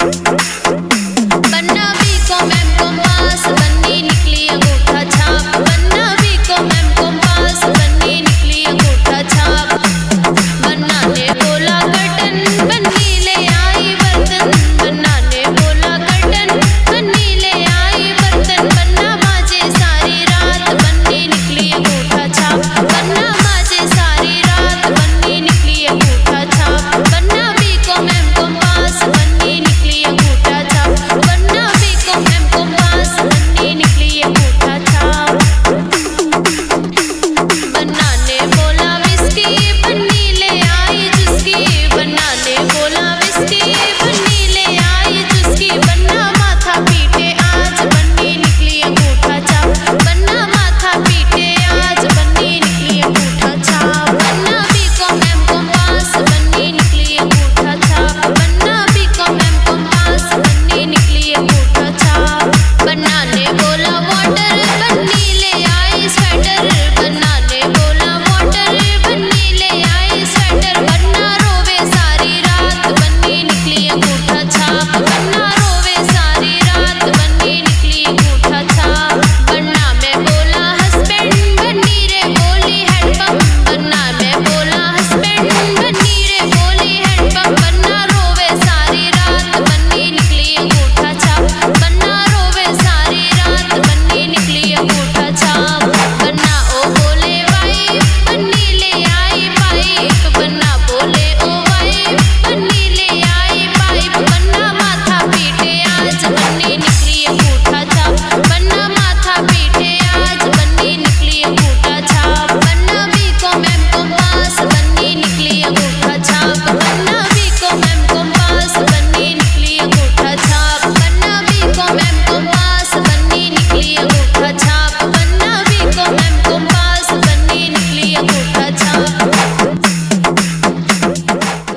बन्ना BCom MCom पास बन्नी निकली अंगूठा छाप। बन्ना बीकॉम एमकॉम पास बन्नी निकली अंगूठा छाप। बन्ना ने बोला कर्टन बन्नी ले आई बर्तन। बन्ना ने बोला कर्टन बन्नी ले आई बर्तन। बन्ना माजे सारी रात बन्नी निकली अंगूठा छाप। बन्ना माजे सारी रात बन्नी निकली अंगूठा छाप। बन्ना बीकॉम एमकॉम पास बन्नी निकली अंगूठा छाप। बन्ना बीकॉम एमकॉम पास बन्नी निकली अंगूठा छाप। बन्ना ने बोला विस्की बन्नी ले आई चुस्की। बन्ना ने बोला विस्की बन्नी ले आई चुस्की। बन्ना माथा पीटे आज बन्नी निकली अंगूठा छाप। बन्ना माथा पीटे आज बन्नी निकली अंगूठा छाप। बन्ना बीकॉम एमकॉम पास बन्नी निकली अंगूठा छाप। बन्ना बीकॉम एमकॉम पास बन्नी निकली अंगूठा छाप। बन्ना ने बोला वाटर बन्नी ले आई स्वेटर। बन्ना ने बोला वाटर बन्नी ले आई स्वेटर। बन्ना रोवे सारी रात बन्नी निकली अंगूठा छाप। बन्ना रोवे सारी रात बन्नी निकली अंगूठा छाप। बन्ना में बोला हस्बैंड बन्नी रे बोली हैंडपंप। बन्ना में बोला हस्बैंड बन्नी रे बोली हैंडपंप। बन्ना रोवे सारी रात बन्नी निकली अंगूठा छाप। बन्ना रोवे सारी रात बन्नी निकली अंगूठा छाप। बन्ना ओ बोले वाई बन्नी ले आई पाइप। बन्ना बोले ओ वाई बन्नी ले आई पाइप। बन्ना माथा पीटे आज बन्नी निकली अंगूठा छाप। बन्ना माथा पीटे आज बन्नी निकली अंगूठा छाप। बन्ना बीकॉम एमकॉम पास बन्नी निकली अंगूठा छाप। बन्ना बीकॉम एमकॉम पास बन्नी निकली अंगूठा छाप। बन्ना बीकॉम एमकॉम पास बन्नी निकली अंगूठा छाप। बन्ना बीकॉम एमकॉम पास बन्नी निकली अंगूठा छाप।